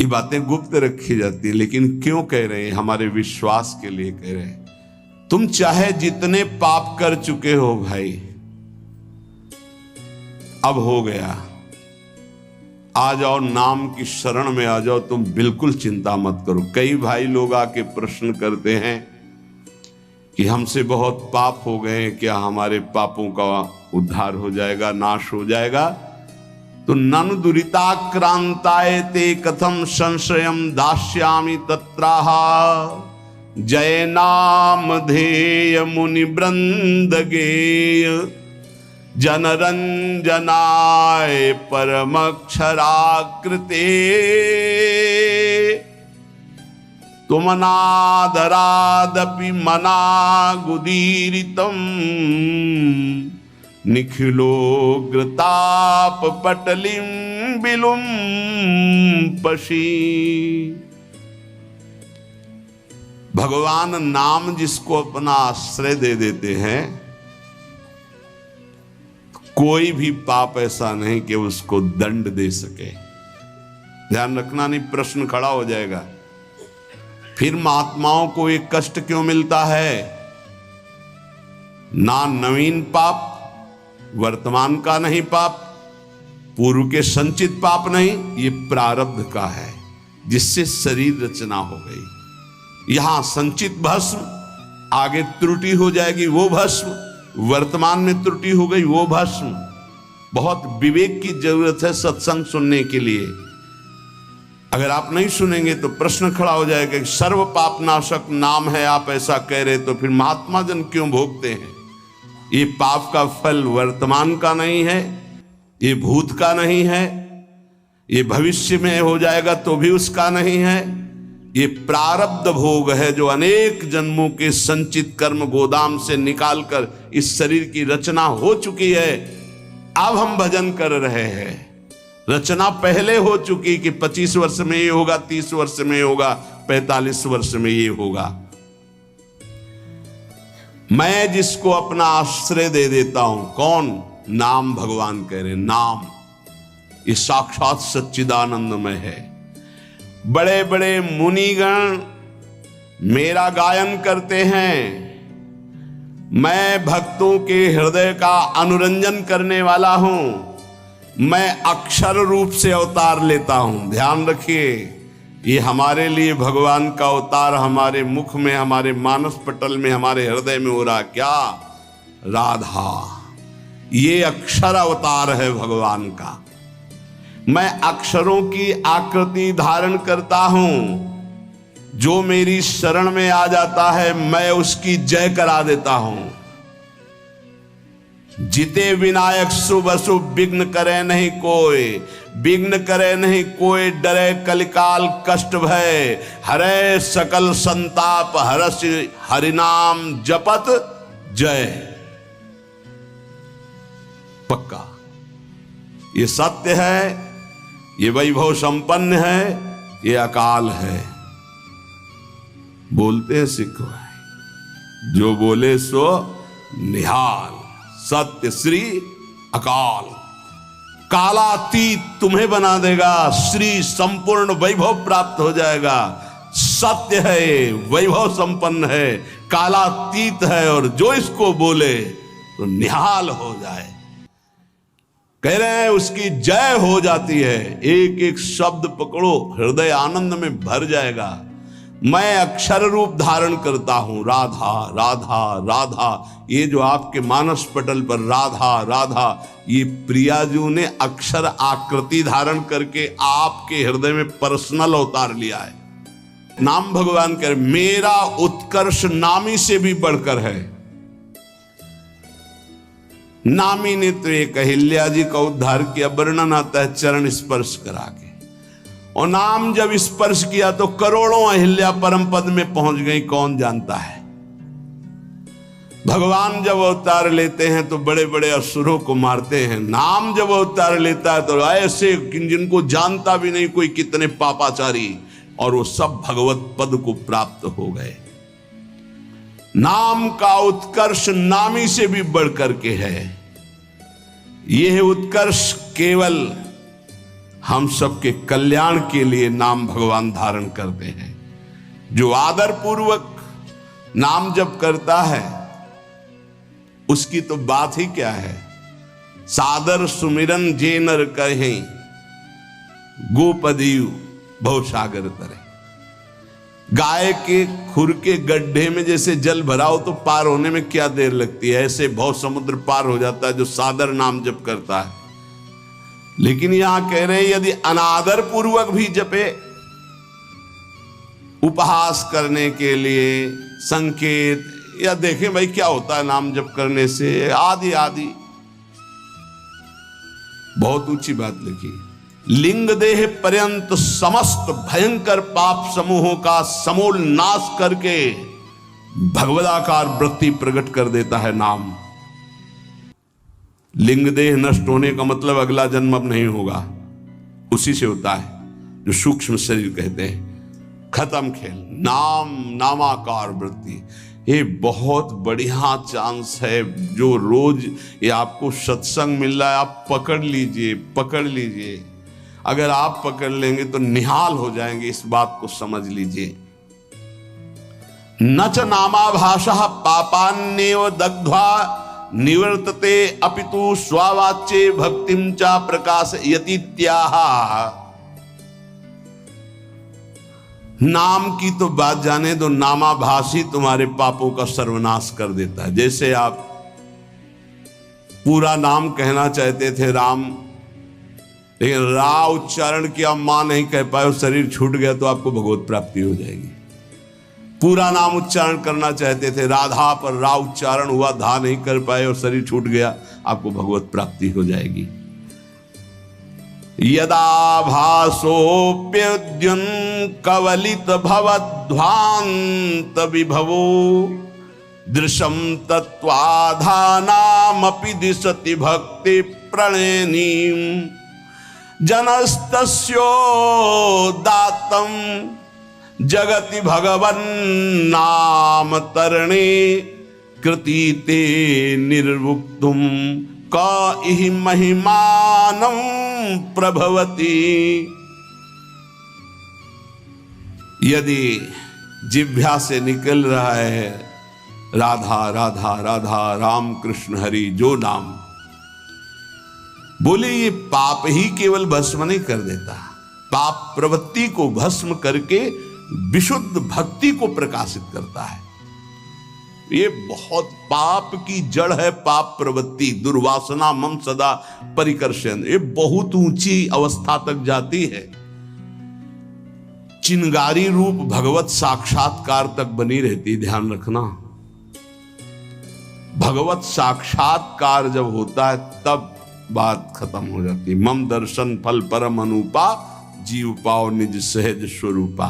ये बातें गुप्त रखी जाती है, लेकिन क्यों कह रहे हैं? हमारे विश्वास के लिए कह रहे हैं। तुम चाहे जितने पाप कर चुके हो भाई, अब हो गया, आ जाओ, नाम की शरण में आ जाओ, तुम बिल्कुल चिंता मत करो। कई भाई लोग आके प्रश्न करते हैं कि हमसे बहुत पाप हो गए, क्या हमारे पापों का उद्धार हो जाएगा, नाश हो जाएगा? तो ननु दुरिताक्रांताय ते कथम संशयम दास्यामि तत्राहा जय नाम धेय मुनि वृंद गेय जनरंजनाय परमक्षराकृते तुमनादरादपि मनागुदीरितम निखिलोग्रताप पटलिम बिलुम पशी। भगवान नाम जिसको अपना आश्रय दे देते हैं, कोई भी पाप ऐसा नहीं कि उसको दंड दे सके। ध्यान रखना, नहीं प्रश्न खड़ा हो जाएगा, फिर महात्माओं को एक कष्ट क्यों मिलता है? ना नवीन पाप, वर्तमान का नहीं पाप, पूर्व के संचित पाप नहीं, ये प्रारब्ध का है जिससे शरीर रचना हो गई। यहां संचित भस्म, आगे त्रुटि हो जाएगी वो भस्म, वर्तमान में त्रुटि हो गई वो भस्म। बहुत विवेक की जरूरत है सत्संग सुनने के लिए। अगर आप नहीं सुनेंगे तो प्रश्न खड़ा हो जाएगा कि सर्व पाप नाशक नाम है, आप ऐसा कह रहे, तो फिर महात्मा जन क्यों भोगते हैं? ये पाप का फल वर्तमान का नहीं है, ये भूत का नहीं है, ये भविष्य में हो जाएगा तो भी उसका नहीं है। ये प्रारब्ध भोग है जो अनेक जन्मों के संचित कर्म गोदाम से निकालकर इस शरीर की रचना हो चुकी है। अब हम भजन कर रहे हैं, रचना पहले हो चुकी कि 25 वर्ष में ये होगा, 30 वर्ष में ये होगा, 45 वर्ष में ये होगा। मैं जिसको अपना आश्रय दे देता हूं, कौन? नाम। भगवान कह रहे नाम ये साक्षात सच्चिदानंदमय है। बड़े बड़े मुनिगण मेरा गायन करते हैं, मैं भक्तों के हृदय का अनुरंजन करने वाला हूं, मैं अक्षर रूप से अवतार लेता हूं। ध्यान रखिए, ये हमारे लिए भगवान का अवतार हमारे मुख में, हमारे मानस पटल में, हमारे हृदय में हो रहा क्या? राधा। ये अक्षर अवतार है भगवान का। मैं अक्षरों की आकृति धारण करता हूं, जो मेरी शरण में आ जाता है मैं उसकी जय करा देता हूं। जिते विनायक शुभ अशुभ विघ्न करे नहीं कोई, विघ्न करे नहीं कोई, डरे कलिकाल कष्ट भय, हरे सकल संताप हरस हरिनाम जपत जय। पक्का ये सत्य है, ये वैभव संपन्न है, ये अकाल है। बोलते हैं सिख भाई, जो बोले सो निहाल, सत्य श्री अकाल। कालातीत तुम्हें बना देगा, श्री संपूर्ण वैभव प्राप्त हो जाएगा। सत्य है, वैभव संपन्न है, कालातीत है, और जो इसको बोले तो निहाल हो जाए। कह रहे हैं उसकी जय हो जाती है। एक एक शब्द पकड़ो, हृदय आनंद में भर जाएगा। मैं अक्षर रूप धारण करता हूं, राधा राधा राधा। ये जो आपके मानस पटल पर राधा राधा, ये प्रियाजू ने अक्षर आकृति धारण करके आपके हृदय में पर्सनल अवतार लिया है। नाम भगवान कह रहे मेरा उत्कर्ष नामी से भी बढ़कर है। नामी ने तो एक अहिल्या जी का उद्धार किया, वर्णन आता है चरण स्पर्श करा के, और नाम जब स्पर्श किया तो करोड़ों अहिल्या परम पद में पहुंच गई, कौन जानता है। भगवान जब अवतार लेते हैं तो बड़े बड़े असुरों को मारते हैं, नाम जब अवतार लेता है तो ऐसे जिनको जानता भी नहीं कोई कितने पापाचारी, और वो सब भगवत पद को प्राप्त हो गए। नाम का उत्कर्ष नामी से भी बढ़कर के है। यह उत्कर्ष केवल हम सबके कल्याण के लिए नाम भगवान धारण करते हैं। जो आदर पूर्वक नाम जप करता है उसकी तो बात ही क्या है। सादर सुमिरन जे नर कहें, गोपदीयु भवसागर तरे। गाय के खुर के गड्ढे में जैसे जल भरा हो तो पार होने में क्या देर लगती है, ऐसे भव समुद्र पार हो जाता है जो सादर नाम जप करता है। लेकिन यहां कह रहे हैं यदि अनादर पूर्वक भी जपे, उपहास करने के लिए, संकेत, या देखें भाई क्या होता है नाम जप करने से, आदि आदि, बहुत ऊंची बात लिखी। लिंग देह पर्यंत समस्त भयंकर पाप समूहों का समूल नाश करके भगवदाकार वृत्ति प्रकट कर देता है नाम। लिंग देह नष्ट होने का मतलब अगला जन्म अब नहीं होगा, उसी से होता है जो सूक्ष्म शरीर कहते हैं। खत्म खेल। नाम नामाकार वृत्ति, ये बहुत बढ़िया चांस है। जो रोज ये आपको सत्संग मिल रहा है, आप पकड़ लीजिए, पकड़ लीजिए। अगर आप पकड़ लेंगे तो निहाल हो जाएंगे, इस बात को समझ लीजिए। न च नामाभाषः पापान्नेव दग्ध्वा निवर्तते अपितु स्वावाच्ये भक्तिं च प्रकाशयतीत्याह। नाम की तो बात जाने दो, नामाभाषी तुम्हारे पापों का सर्वनाश कर देता है। जैसे आप पूरा नाम कहना चाहते थे राम, लेकिन रा उच्चारण किया, मां नहीं कह पाए और शरीर छूट गया तो आपको भगवत प्राप्ति हो जाएगी। पूरा नाम उच्चारण करना चाहते थे राधा, पर रा उच्चारण हुआ, धा नहीं कर पाए और शरीर छूट गया, आपको भगवत प्राप्ति हो जाएगी। यदा भासोप्यद्युन कवलित भवध्वांत विभवो दृशम तत्वाधानामपि दिशति भक्ति प्रणयनीम जनस्तस्योदात्तं जगति भगवन्नाम तरणे कृतीते निर्वुक्तुम का इहि महिमानं प्रभवति। यदि जिह्वा से निकल रहा है राधा राधा राधा राम कृष्ण हरि जो नाम, बोले ये पाप ही केवल भस्म नहीं कर देता, पाप प्रवृत्ति को भस्म करके विशुद्ध भक्ति को प्रकाशित करता है। ये बहुत पाप की जड़ है पाप प्रवृत्ति, दुर्वासना मम सदा परिकर्षण। ये बहुत ऊंची अवस्था तक जाती है, चिंगारी रूप भगवत साक्षात्कार तक बनी रहती। ध्यान रखना, भगवत साक्षात्कार जब होता है तब बात खत्म हो जाती। मम दर्शन फल परम अनुपा, जीव पाओ निज सहज स्वरूपा।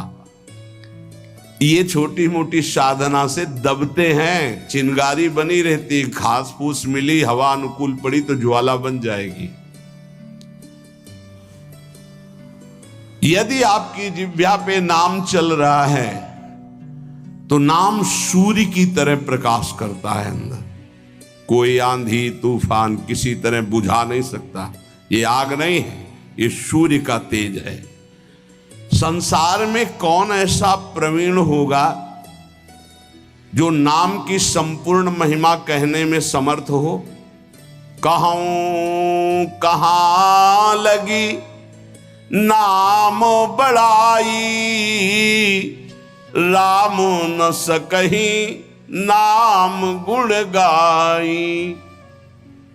ये छोटी मोटी साधना से दबते हैं, चिंगारी बनी रहती, घास फूस मिली, हवा अनुकूल पड़ी तो ज्वाला बन जाएगी। यदि आपकी जिह्वा पे नाम चल रहा है तो नाम सूर्य की तरह प्रकाश करता है अंदर। कोई आंधी तूफान किसी तरह बुझा नहीं सकता। ये आग नहीं है, ये सूर्य का तेज है। संसार में कौन ऐसा प्रवीण होगा जो नाम की संपूर्ण महिमा कहने में समर्थ हो? कहूं कहां लगी नाम बड़ाई, राम न सकही नाम गुण गाई।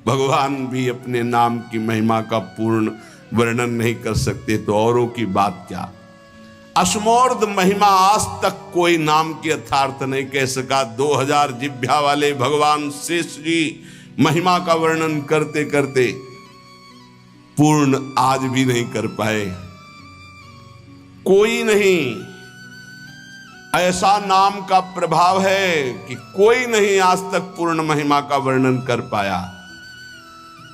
भगवान भी अपने नाम की महिमा का पूर्ण वर्णन नहीं कर सकते तो औरों की बात क्या। अश्मोर्ध महिमा आज तक कोई नाम के यथार्थ नहीं कह सका। 2000 जिह्वा वाले भगवान शेष जी महिमा का वर्णन करते करते पूर्ण आज भी नहीं कर पाए। कोई नहीं, ऐसा नाम का प्रभाव है कि कोई नहीं आज तक पूर्ण महिमा का वर्णन कर पाया।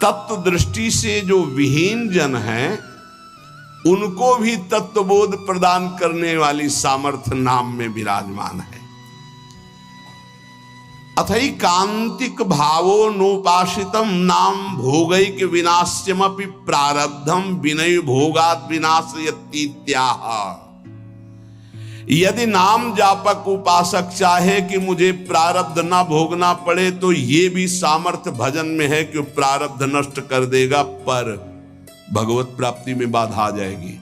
तत्व दृष्टि से जो विहीन जन हैं उनको भी तत्वबोध प्रदान करने वाली सामर्थ्य नाम में विराजमान है। अथई कांतिक भावो नोपासितम नाम भोगैक विनाश्यमपि प्रारब्धम विनय भोगात विनाशयतीत्याह। यदि नाम जापक उपासक चाहे कि मुझे प्रारब्ध ना भोगना पड़े तो ये भी सामर्थ्य भजन में है कि प्रारब्ध नष्ट कर देगा, पर भगवत प्राप्ति में बाधा आ जाएगी।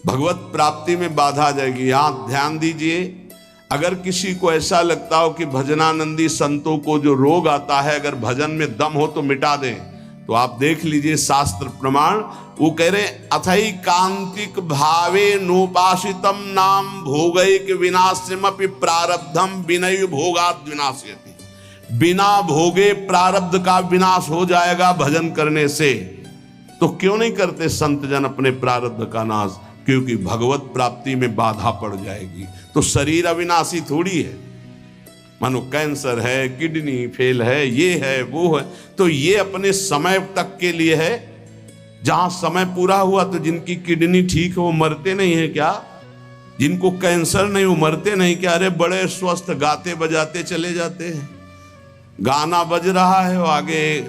भगवत प्राप्ति में बाधा आ जाएगी। यहां ध्यान दीजिए, अगर किसी को ऐसा लगता हो कि भजनानंदी संतों को जो रोग आता है अगर भजन में दम हो तो मिटा दें, तो आप देख लीजिए शास्त्र प्रमाण। वो कह रहे अथई कांतिक भावे नोपासितम नाम भोगैक विनाश्यमपि प्रारब्धम विनय भोगात विनाश्यति। बिना भोगे प्रारब्ध का विनाश हो जाएगा भजन करने से। तो क्यों नहीं करते संत जन अपने प्रारब्ध का नाश? क्योंकि भगवत प्राप्ति में बाधा पड़ जाएगी। तो शरीर अविनाशी थोड़ी है। मानो कैंसर है, किडनी फेल है, ये है वो है, तो ये अपने समय तक के लिए है। जहां समय पूरा हुआ तो जिनकी किडनी ठीक है वो मरते नहीं है क्या? जिनको कैंसर नहीं वो मरते नहीं क्या? अरे बड़े स्वस्थ गाते बजाते चले जाते हैं। गाना बज रहा है, वो आगे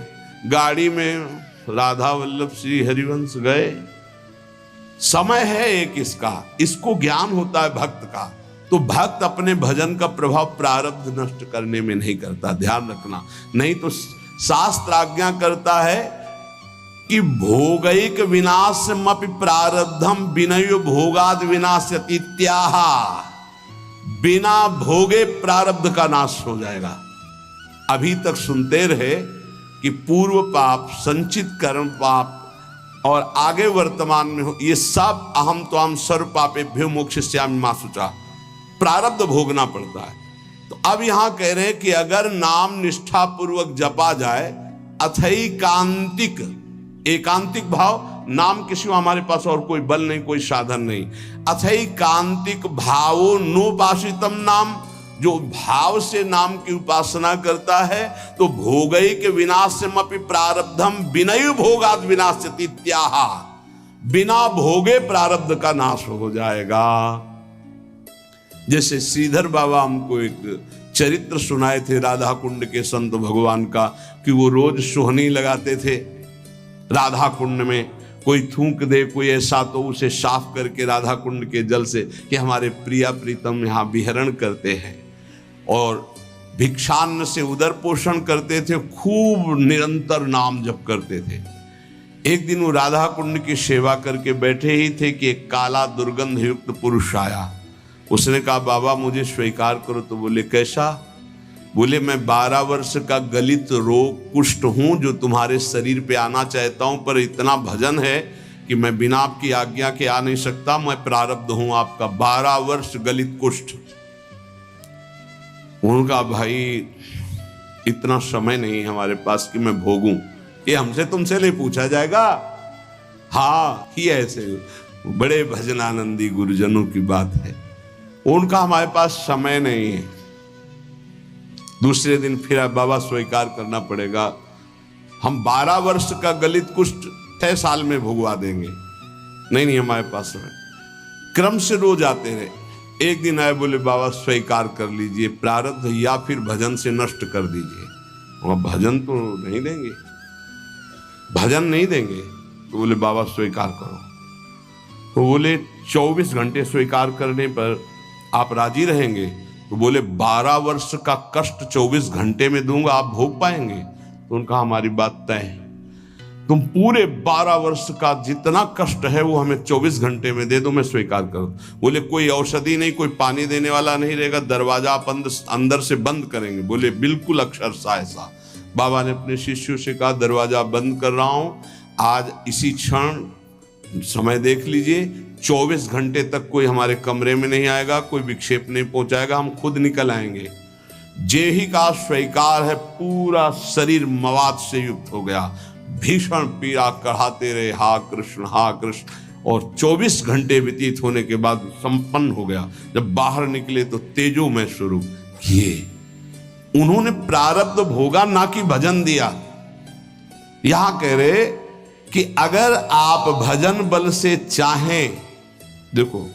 गाड़ी में राधा वल्लभ श्री हरिवंश गए। समय है एक इसको ज्ञान होता है भक्त का। तो भक्त अपने भजन का प्रभाव प्रारब्ध नष्ट करने में नहीं करता, ध्यान रखना। नहीं तो शास्त्र आज्ञा करता है कि भोगैक विनाशमपि प्रारब्धम विनय भोगाद विनाश्यति इत्याह। बिना भोगे प्रारब्ध का नाश हो जाएगा। अभी तक सुनते रहे कि पूर्व पाप, संचित कर्म पाप और आगे वर्तमान में हो, ये सब अहम त्वाम सर्व पापेभ्यो मोक्षयिष्यामि मा शुचा, प्रारब्ध भोगना पड़ता है। तो अब यहां कह रहे हैं कि अगर नाम निष्ठा पूर्वक जपा जाए, अथई कांतिक, एकांतिक भाव, नाम किसी हमारे पास और कोई बल नहीं, कोई साधन नहीं। अथई कांतिक भावो नोपासितम नाम, जो भाव से नाम की उपासना करता है तो भोगैक विनाश्यमपि प्रारब्धम विनय भोगाद विनाश्यति इत्याह। बिना भोगे प्रारब्ध का नाश हो जाएगा। जैसे श्रीधर बाबा हमको एक चरित्र सुनाए थे राधा कुंड के संत भगवान का, कि वो रोज सोहनी लगाते थे राधा कुंड में। कोई थूक दे कोई ऐसा तो उसे साफ करके राधा कुंड के जल से, कि हमारे प्रिया प्रीतम यहाँ विहरण करते हैं। और भिक्षान्न से उदर पोषण करते थे, खूब निरंतर नाम जप करते थे। एक दिन वो राधा कुंड की सेवा करके बैठे ही थे कि एक काला दुर्गंध युक्त पुरुष आया। उसने कहा बाबा मुझे स्वीकार करो। तो बोले कैसा? बोले मैं 12 वर्ष का गलित रोग कुष्ठ हूं जो तुम्हारे शरीर पे आना चाहता हूं, पर इतना भजन है कि मैं बिना आपकी आज्ञा के आ नहीं सकता। मैं प्रारब्ध हूं आपका, 12 वर्ष गलित कुष्ठ। उनका भाई इतना समय नहीं हमारे पास कि मैं भोगूं, ये हमसे तुमसे नहीं पूछा जाएगा। हाँ ही ऐसे बड़े भजनानंदी गुरुजनों की बात है, उनका हमारे पास समय नहीं है। दूसरे दिन फिर बाबा स्वीकार करना पड़ेगा, हम 12 वर्ष का गलित कुष्ठ 6 साल में भुगवा देंगे। नहीं हमारे पास समय। क्रम से रोज आते रहे। एक दिन आए, बोले बाबा स्वीकार कर लीजिए प्रारब्ध, या फिर भजन से नष्ट कर दीजिए। और भजन तो नहीं देंगे, भजन नहीं देंगे। तो बोले बाबा स्वीकार करो। तो बोले 24 घंटे स्वीकार करने पर आप राजी रहेंगे? तो बोले 12 वर्ष का कष्ट 24 घंटे में दूंगा, आप भोग पाएंगे? तो उनका हमारी बात तय है, तुम पूरे 12 वर्ष का जितना कष्ट है वो हमें 24 घंटे में दे दो, मैं स्वीकार करूं। बोले कोई औषधि नहीं, कोई पानी देने वाला नहीं रहेगा, दरवाजा आप अंदर से बंद करेंगे? बोले बिल्कुल अक्षरशः ऐसा। बाबा ने अपने शिष्यों से कहा दरवाजा बंद कर रहा हूं, आज इसी क्षण समय देख लीजिए, 24 घंटे तक कोई हमारे कमरे में नहीं आएगा, कोई विक्षेप नहीं पहुंचाएगा, हम खुद निकल आएंगे। जे ही का स्वीकार है, पूरा शरीर मवाद से युक्त हो गया, भीषण पीड़ा कढ़ाते रहे, हा कृष्ण हा कृष्ण। और 24 घंटे व्यतीत होने के बाद संपन्न हो गया। जब बाहर निकले तो तेजोमय स्वरूप किए। उन्होंने प्रारब्ध भोगा, ना कि भजन दिया। यहां कह रहे कि अगर आप भजन बल से चाहें, देखो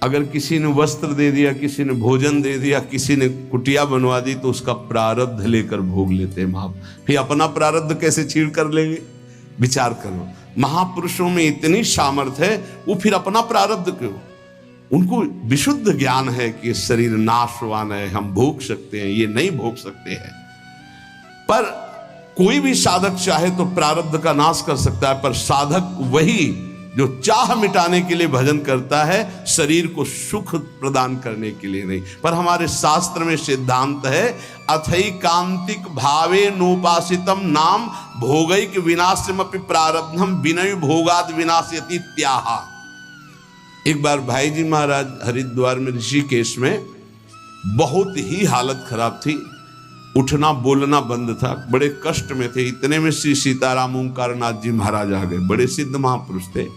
अगर किसी ने वस्त्र दे दिया, किसी ने भोजन दे दिया, किसी ने कुटिया बनवा दी, तो उसका प्रारब्ध लेकर भोग लेते हैं महापुरुष। फिर अपना प्रारब्ध कैसे छीड़ कर लेंगे? विचार करो, महापुरुषों में इतनी सामर्थ्य है, वो फिर अपना प्रारब्ध क्यों? उनको विशुद्ध ज्ञान है कि शरीर नाशवान है, हम भोग सकते हैं, ये नहीं भोग सकते हैं। पर कोई भी साधक चाहे तो प्रारब्ध का नाश कर सकता है, पर साधक वही जो चाह मिटाने के लिए भजन करता है, शरीर को सुख प्रदान करने के लिए नहीं। पर हमारे शास्त्र में सिद्धांत है, अथैकांतिक भावे नोपासितम नाम भोगैक विनाशमपि प्रारब्धम विनय भोगाद विनाशयति त्याहा। एक बार भाई जी महाराज हरिद्वार में ऋषिकेश में बहुत ही हालत खराब थी, उठना बोलना बंद था, बड़े कष्ट में थे। इतने में श्री सीताराम ओंकारनाथ जी महाराज आ गए, बड़े सिद्ध महापुरुष थे।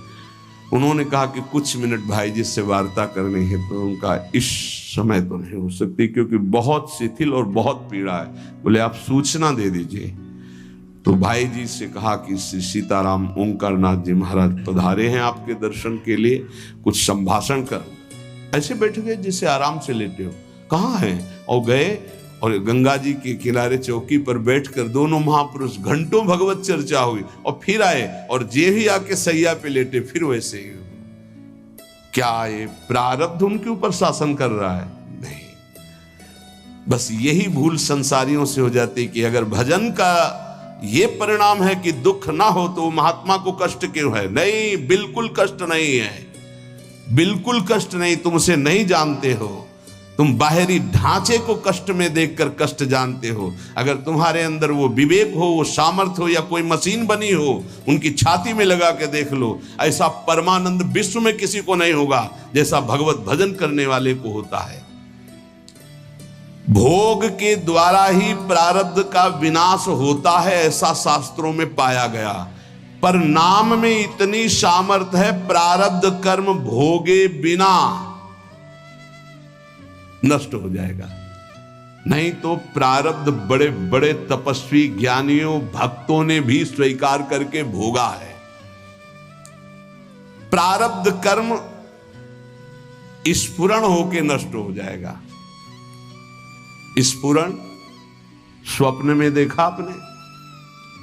उन्होंने कहा कि कुछ मिनट भाई जी से वार्ता करनी है, तो उनका इस समय तो नहीं हो सकती क्योंकि बहुत शिथिल और बहुत पीड़ा है। बोले आप सूचना दे दीजिए। तो भाई जी से कहा कि श्री सीताराम ओंकारनाथ जी महाराज पधारे हैं आपके दर्शन के लिए, कुछ संभाषण कर। ऐसे बैठ गए जिसे आराम से लेटे हो। कहाँ हैं? और गए और गंगा जी के किनारे चौकी पर बैठकर दोनों महापुरुष घंटों भगवत चर्चा हुई, और फिर आए और जे ही आके सैया पे लेटे, फिर वैसे ही। क्या ये प्रारब्ध उनके ऊपर शासन कर रहा है? नहीं। बस यही भूल संसारियों से हो जाती कि अगर भजन का ये परिणाम है कि दुख ना हो तो महात्मा को कष्ट क्यों है? नहीं, बिल्कुल कष्ट नहीं है, बिल्कुल कष्ट नहीं। तुम उसे नहीं जानते हो, तुम बाहरी ढांचे को कष्ट में देखकर कष्ट जानते हो। अगर तुम्हारे अंदर वो विवेक हो, वो सामर्थ्य हो, या कोई मशीन बनी हो, उनकी छाती में लगा के देख लो, ऐसा परमानंद विश्व में किसी को नहीं होगा जैसा भगवत भजन करने वाले को होता है। भोग के द्वारा ही प्रारब्ध का विनाश होता है, ऐसा शास्त्रों में पाया गया। पर नाम में इतनी सामर्थ्य है, प्रारब्ध कर्म भोगे बिना नष्ट हो जाएगा। नहीं तो प्रारब्ध बड़े बड़े तपस्वी ज्ञानियों भक्तों ने भी स्वीकार करके भोगा है। प्रारब्ध कर्म स्फुरण होके नष्ट हो जाएगा। स्फुरण स्वप्न में देखा आपने,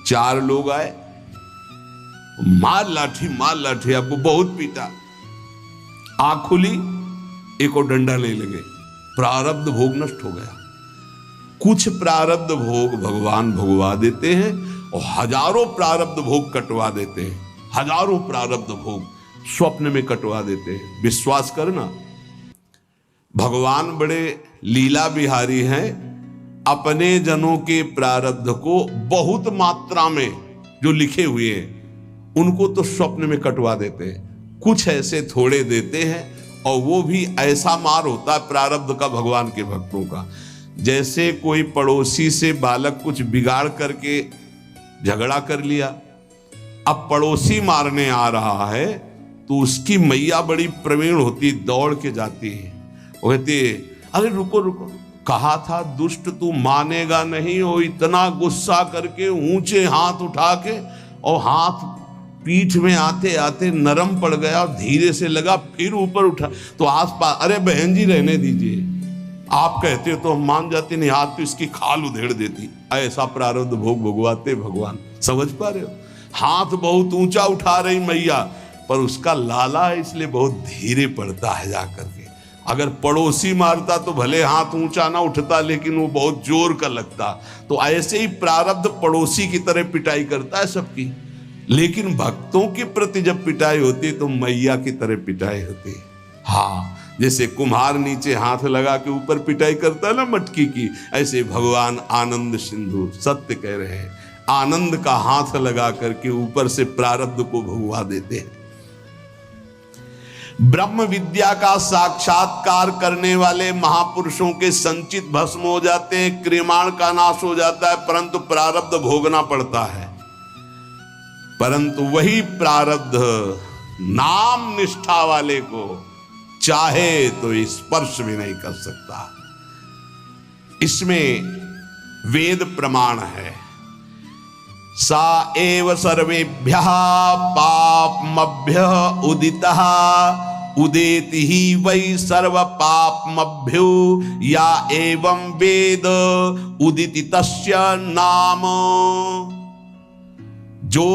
4 लोग आए, मार लाठी आपको बहुत पीटा, आंख खुली, एक और डंडा ले लगे, प्रारब्ध भोग नष्ट हो गया। कुछ प्रारब्ध भोग भगवान भोगवा देते हैं और हजारों प्रारब्ध भोग कटवा देते हैं। हजारों प्रारब्ध भोग स्वप्न में कटवा देते हैं। विश्वास करना, भगवान बड़े लीला बिहारी हैं। अपने जनों के प्रारब्ध को बहुत मात्रा में जो लिखे हुए हैं उनको तो स्वप्न में कटवा देते हैं, कुछ ऐसे थोड़े देते हैं, और वो भी ऐसा मार होता है प्रारब्ध का भगवान के भक्तों का। जैसे कोई पड़ोसी से बालक कुछ बिगाड़ करके झगड़ा कर लिया, अब पड़ोसी मारने आ रहा है तो उसकी मैया बड़ी प्रवीण होती, दौड़ के जाती है, वो कहती है अरे रुको रुको, कहा था दुष्ट तू मानेगा नहीं। वो इतना गुस्सा करके ऊंचे हाथ उठा के, और हाथ पीठ में आते आते नरम पड़ गया, धीरे से लगा, फिर ऊपर उठा तो आसपास, अरे बहन जी रहने दीजिए, आप कहते तो हम मान जाते, नहीं हाथ तो इसकी खाल उधेड़ देती। ऐसा प्रारब्ध भोग भोगवाते भगवान। समझ पा रहे हो? हाथ बहुत ऊंचा उठा रही मैया, पर उसका लाला है इसलिए बहुत धीरे पड़ता है जाकर के। अगर पड़ोसी मारता तो भले हाथ ऊंचा ना उठता, लेकिन वो बहुत जोर का लगता। तो ऐसे ही प्रारब्ध पड़ोसी की तरह पिटाई करता है सबकी, लेकिन भक्तों के प्रति जब पिटाई होती है तो मैया की तरह पिटाई होती है। हाँ, जैसे कुम्हार नीचे हाथ लगा के ऊपर पिटाई करता है ना मटकी की, ऐसे भगवान आनंद सिंधु सत्य कह रहे हैं, आनंद का हाथ लगा करके ऊपर से प्रारब्ध को भगवा देते हैं। ब्रह्म विद्या का साक्षात्कार करने वाले महापुरुषों के संचित भस्म हो जाते हैं, क्रिमाण का नाश हो जाता है, परंतु प्रारब्ध भोगना पड़ता है। परंतु वही प्रारब्ध नाम निष्ठा वाले को चाहे तो स्पर्श भी नहीं कर सकता। इसमें वेद प्रमाण है, सा एव सर्वेभ्यः पापमभ्यः उदितः उदेति ही वै सर्व पापमभ्यो या एवं वेद उदिति तस्य नाम। जो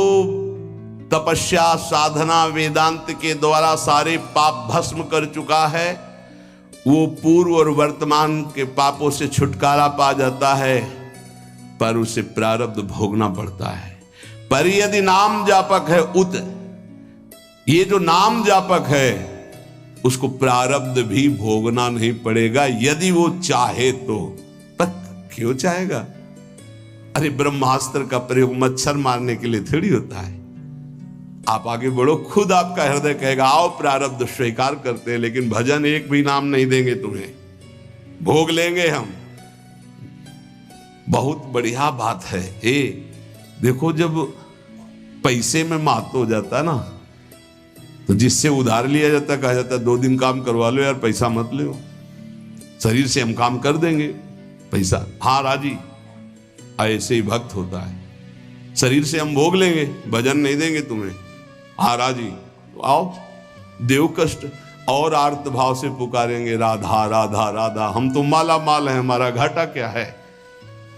तपस्या साधना वेदांत के द्वारा सारे पाप भस्म कर चुका है, वो पूर्व और वर्तमान के पापों से छुटकारा पा जाता है, पर उसे प्रारब्ध भोगना पड़ता है। पर यदि नाम जापक है उत, ये जो नाम जापक है उसको प्रारब्ध भी भोगना नहीं पड़ेगा यदि वो चाहे तो। पर क्यों चाहेगा? अरे ब्रह्मास्त्र का प्रयोग मच्छर मारने के लिए थोड़ी होता है। आप आगे बढ़ो, खुद आपका हृदय कहेगा आओ प्रारब्ध स्वीकार करते हैं, लेकिन भजन एक भी नाम नहीं देंगे तुम्हें, भोग लेंगे हम। बहुत बढ़िया बात है। देखो जब पैसे में मात हो जाता है ना, तो जिससे उधार लिया जाता है कहा जाता है 2 दिन काम करवा लो यार, पैसा मत लो, शरीर से हम काम कर देंगे, पैसा हाँ राजी। ऐसे ही भक्त होता है, शरीर से हम भोग लेंगे, भजन नहीं देंगे तुम्हें, हाँ राजी, आओ। देव कष्ट और आर्त भाव से पुकारेंगे राधा राधा राधा, हम तो माला माल है, हमारा घाटा क्या है।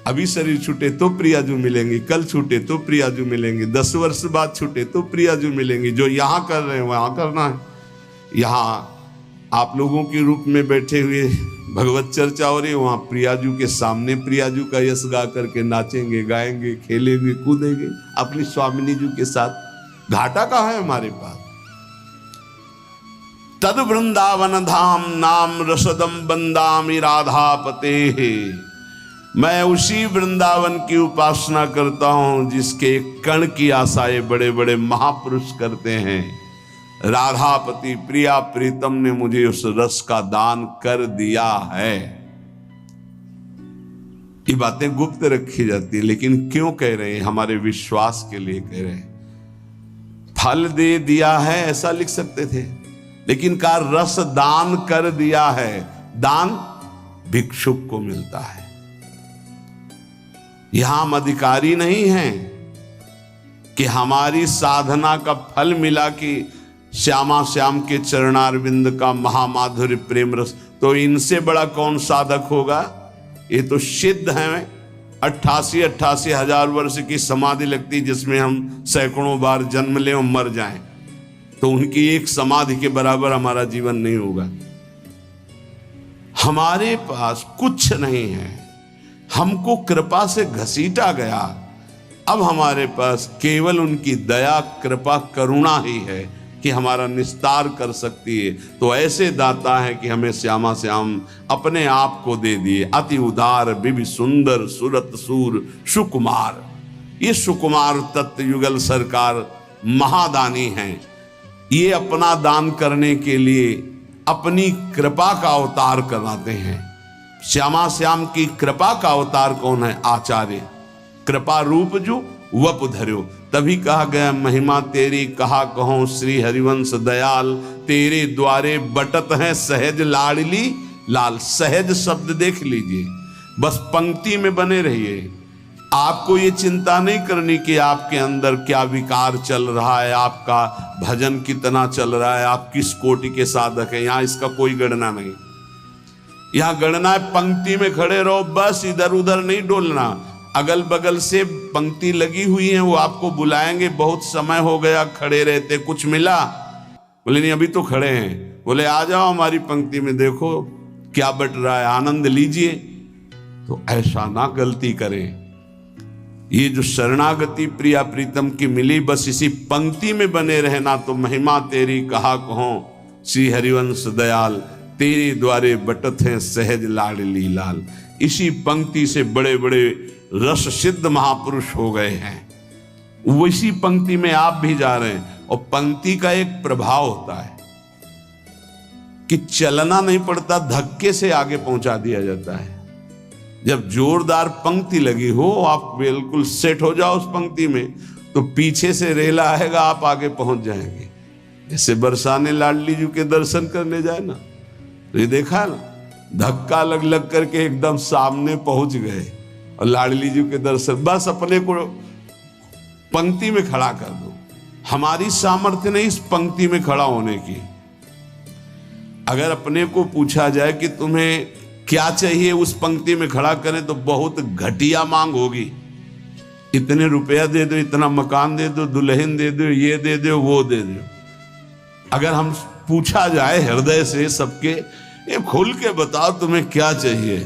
अभी शरीर छूटे तो प्रियाजू मिलेंगे, कल छूटे तो प्रियाजू मिलेंगे, 10 वर्ष बाद छूटे तो प्रियाजू मिलेंगे। जो यहां कर रहे हैं वहां करना है। यहां आप लोगों के रूप में बैठे हुए भगवत चर्चा हो रही है, वहां प्रियाजू के सामने प्रियाजू का यश गा करके नाचेंगे, गाएंगे, खेलेंगे, कूदेंगे अपनी स्वामिनी जी के साथ। घाटा कहाँ है हमारे पास? तद वृंदावन धाम नाम रसदम बंदामि राधापते। मैं उसी वृंदावन की उपासना करता हूं जिसके कण की आशाएं बड़े बड़े महापुरुष करते हैं। राधापति प्रिया प्रीतम ने मुझे उस रस का दान कर दिया है। ये बातें गुप्त रखी जाती है, लेकिन क्यों कह रहे हैं? हमारे विश्वास के लिए कह रहे हैं। फल दे दिया है ऐसा लिख सकते थे, लेकिन का रस दान कर दिया है। दान भिक्षुक को मिलता है। यहां हम अधिकारी नहीं हैं कि हमारी साधना का फल मिला कि श्यामा श्याम के चरणारविंद का महामाधुर्य प्रेम रस, तो इनसे बड़ा कौन साधक होगा? ये तो सिद्ध हैं। 88 हजार वर्ष की समाधि लगती जिसमें हम सैकड़ों बार जन्म लें और मर जाएं, तो उनकी एक समाधि के बराबर हमारा जीवन नहीं होगा। हमारे पास कुछ नहीं है, हमको कृपा से घसीटा गया। अब हमारे पास केवल उनकी दया कृपा करुणा ही है कि हमारा निस्तार कर सकती है। तो ऐसे दाता है कि हमें श्यामा श्याम अपने आप को दे दिए। अति उदार बिभि सुंदर सुरत सूर सुकुमार। ये सुकुमार तत्व युगल सरकार महादानी हैं। ये अपना दान करने के लिए अपनी कृपा का अवतार कराते हैं। श्यामा श्याम की कृपा का अवतार कौन है? आचार्य। कृपा रूप जो वप धर्यो। तभी कहा गया महिमा तेरी कहा कहो श्री हरिवंश दयाल, तेरे द्वारे बटत है सहज लाडली लाल। सहज शब्द देख लीजिए, बस पंक्ति में बने रहिए। आपको ये चिंता नहीं करनी कि आपके अंदर क्या विकार चल रहा है, आपका भजन कितना चल रहा है, आप किस कोटि के साधक हैं। यहाँ इसका कोई गणना नहीं। यहाँ गणना है पंक्ति में खड़े रहो, बस इधर उधर नहीं डोलना। अगल बगल से पंक्ति लगी हुई है, वो आपको बुलाएंगे, बहुत समय हो गया खड़े रहते, कुछ मिला? बोले नहीं अभी तो खड़े हैं। बोले आ जाओ हमारी पंक्ति में, देखो क्या बट रहा है, आनंद लीजिए। तो ऐसा ना गलती करें। ये जो शरणागति प्रिया प्रीतम की मिली, बस इसी पंक्ति में बने रहना। तो महिमा तेरी कहा कहो श्री हरिवंश दयाल, तेरे द्वारे बटत हैं सहज लाडली लाल। इसी पंक्ति से बड़े बड़े रस सिद्ध महापुरुष हो गए हैं। वैसी पंक्ति में आप भी जा रहे हैं। और पंक्ति का एक प्रभाव होता है कि चलना नहीं पड़ता, धक्के से आगे पहुंचा दिया जाता है। जब जोरदार पंक्ति लगी हो, आप बिल्कुल सेट हो जाओ उस पंक्ति में, तो पीछे से रेला आएगा, आप आगे पहुंच जाएंगे। जैसे बरसाने लाडली जी के दर्शन करने जाए ना, तो ये देखा ना, धक्का लग लग करके एकदम सामने पहुंच गए। और लाडली जी के दर्शन, बस अपने को पंक्ति में खड़ा कर दो। हमारी सामर्थ्य नहीं इस पंक्ति में खड़ा होने की। अगर अपने को पूछा जाए कि तुम्हें क्या चाहिए, उस पंक्ति में खड़ा करें तो बहुत घटिया मांग होगी। इतने रुपया दे दो, इतना मकान दे दो, दुल्हन दे दो, ये दे दो, वो दे दो। अगर हम पूछा जाए हृदय से सबके, ये खुल के बताओ तुम्हें क्या चाहिए,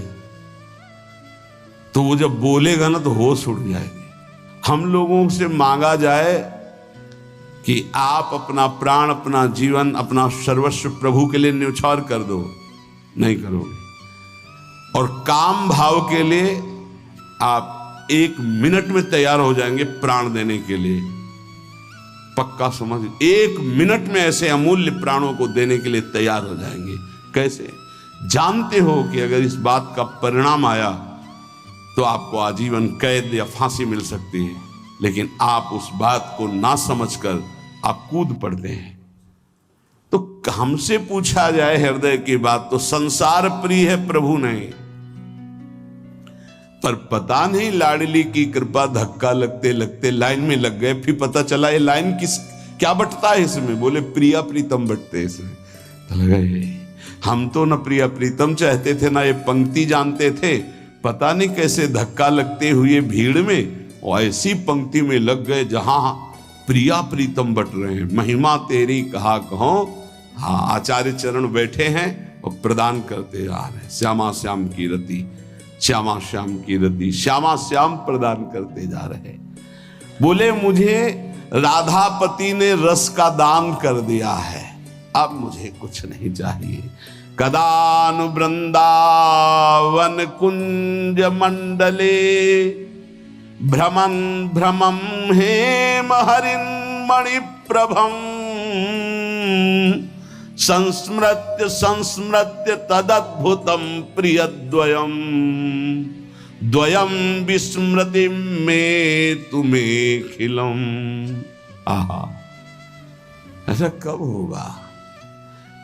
तो वो जब बोलेगा ना तो होश उड़ जाएगी। हम लोगों से मांगा जाए कि आप अपना प्राण, अपना जीवन, अपना सर्वस्व प्रभु के लिए न्यौछावर कर दो, नहीं करोगे। और काम भाव के लिए आप 1 मिनट में तैयार हो जाएंगे प्राण देने के लिए। पक्का समझ, 1 मिनट में ऐसे अमूल्य प्राणों को देने के लिए तैयार हो जाएंगे। कैसे? जानते हो कि अगर इस बात का परिणाम आया तो आपको आजीवन कैद या फांसी मिल सकती है, लेकिन आप उस बात को ना समझकर आप कूद पड़ते हैं। तो हमसे पूछा जाए हृदय की बात तो संसार प्रिय है, प्रभु नहीं। पर पता नहीं लाडली की कृपा, धक्का लगते लगते लाइन में लग गए। फिर पता चला ये लाइन क्या बटता है इसमें? बोले प्रिया प्रीतम बटते इसमें। तो लगा ये हम तो न प्रिया प्रीतम चाहते थे, ना ये पंक्ति जानते थे। पता नहीं कैसे धक्का लगते हुए भीड़ में और ऐसी पंक्ति में लग गए जहां प्रिया प्रीतम बट रहे हैं। महिमा तेरी कहा कहो। हाँ, आचार्य चरण बैठे हैं और प्रदान करते जा रहे हैं। श्यामा श्याम की रति, श्यामा श्याम की रति, श्यामा श्याम प्रदान करते जा रहे। बोले मुझे राधापति ने रस का दान कर दिया है, अब मुझे कुछ नहीं चाहिए। कदानु वृंदावन कुंज मंडले भ्रमन भ्रमम हेम हरिन मणिप्रभम संस्मृत्य संस्मृत्य तदद्भुतम प्रियद्वयम द्वयम विस्मृति में तुम्हें खिलम। आहा, ऐसा कब होगा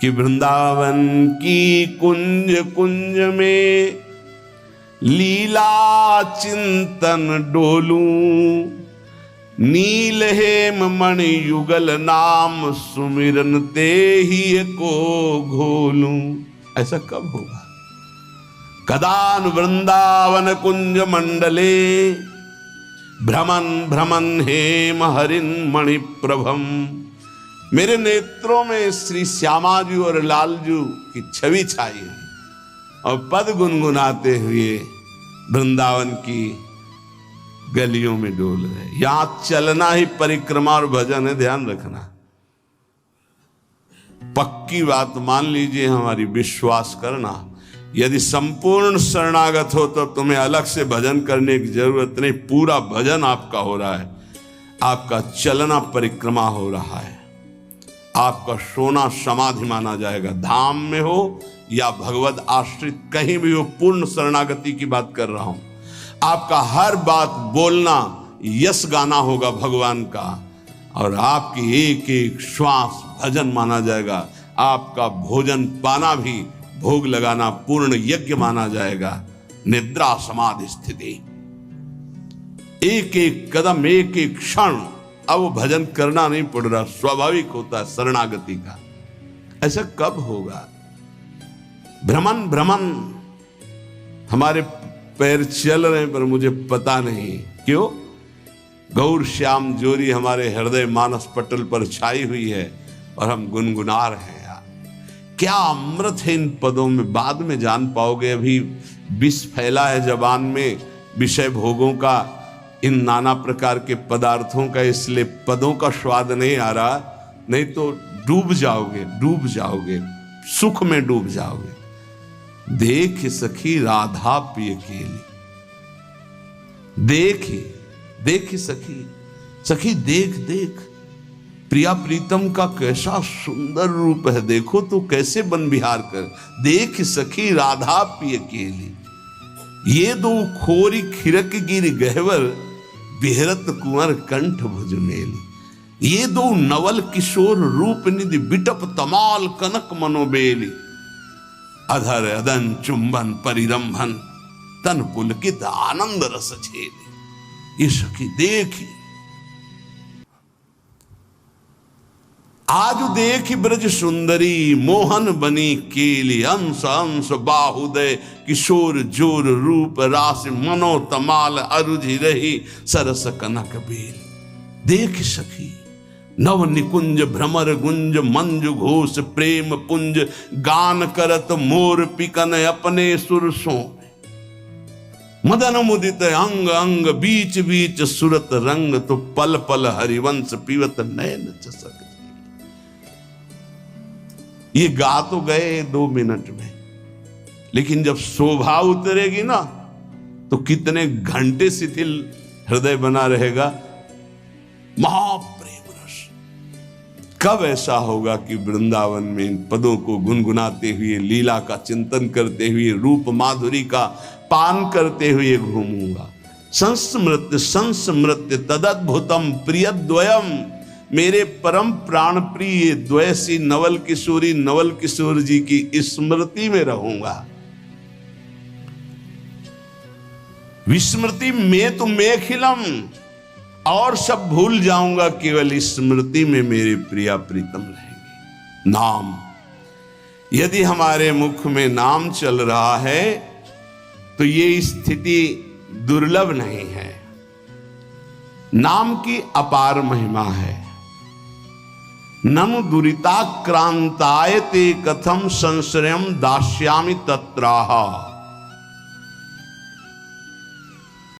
कि वृंदावन की कुंज कुंज में लीला चिंतन डोलूं, नील हेम मणि युगल नाम सुमिरन ते ही को घोलूं। ऐसा कब होगा? कदान वृंदावन कुंज मंडले भ्रमन भ्रमन हेम हरिन मणि प्रभम। मेरे नेत्रों में श्री श्यामाजू और लालजू की छवि छाई है और पद गुनगुनाते हुए वृंदावन की गलियों में डोल रहे। यहां चलना ही परिक्रमा और भजन है, ध्यान रखना। पक्की बात मान लीजिए हमारी, विश्वास करना। यदि संपूर्ण शरणागत हो तो तुम्हें अलग से भजन करने की जरूरत नहीं। पूरा भजन आपका हो रहा है, आपका चलना परिक्रमा हो रहा है, आपका सोना समाधि माना जाएगा। धाम में हो या भगवत आश्रित कहीं भी हो, पूर्ण शरणागति की बात कर रहा हूं। आपका हर बात बोलना यश गाना होगा भगवान का, और आपकी एक एक श्वास भजन माना जाएगा। आपका भोजन पाना भी, भोग लगाना पूर्ण यज्ञ माना जाएगा। निद्रा समाधि स्थिति, एक एक कदम, एक एक क्षण, अब वो भजन करना नहीं पड़ रहा, स्वाभाविक होता है शरणागति का। ऐसा कब होगा? भ्रमण भ्रमण हमारे पैर चल रहे हैं पर मुझे पता नहीं क्यों। गौर श्याम जोरी हमारे हृदय मानस पटल पर छाई हुई है और हम गुनगुना रहे हैं। यार क्या अमृत है इन पदों में, बाद में जान पाओगे। अभी विष फैला है जबान में विषय भोगों का, इन नाना प्रकार के पदार्थों का, इसलिए पदों का स्वाद नहीं आ रहा। नहीं तो डूब जाओगे, डूब जाओगे, सुख में डूब जाओगे। देख सखी राधा पिय केली, देख सखी, सखी देख देख, प्रिया प्रीतम का कैसा सुंदर रूप है, देखो तो कैसे बन बिहार कर। देख सखी राधा पिय केली, ये दो खोरी खिरक गिर गहवर, बिहरत कुंवर कंठ भुज मेली। ये दो नवल किशोर रूप निधि, बिटप तमाल कनक मनोबेली। अधर अदन चुंबन परिरंभन, तन पुलकित आनंद रस छेली। ये सखी देखी, आज देख ब्रज सुंदरी, मोहन बनी केली, अंश अंश बाहुदय, किशोर जोर रूप रास, मनो तमाल अरुझि रही, सरस कनक बेल। देख सखी नव निकुंज भ्रमर गुंज, मंजु घोष प्रेम पुंज, गान करत मोर पिकन अपने सुरसों, मदन मुदित अंग अंग, बीच बीच सुरत रंग, तो पल पल हरिवंश पीवत नयन चसक। ये गा तो गए 2 मिनट में, लेकिन जब शोभा उतरेगी ना तो कितने घंटे शिथिल हृदय बना रहेगा। महाप्रेम रस कब ऐसा होगा कि वृंदावन में इन पदों को गुनगुनाते हुए, लीला का चिंतन करते हुए, रूप माधुरी का पान करते हुए घूमूंगा। संस्मृत्य संस्मृत्य तदद्भुतम प्रियद्वयम, मेरे परम प्राण प्रिय द्वैसी नवल किशोरी नवल किशोर जी की स्मृति में रहूंगा। विस्मृति में तो मेखिलम, और सब भूल जाऊंगा, केवल स्मृति में मेरे प्रिया प्रीतम रहेंगे। नाम, यदि हमारे मुख में नाम चल रहा है तो ये स्थिति दुर्लभ नहीं है। नाम की अपार महिमा है। ननु दुरिताक्रांताय ते कथम संश्रयम दास्यामि तत्राह।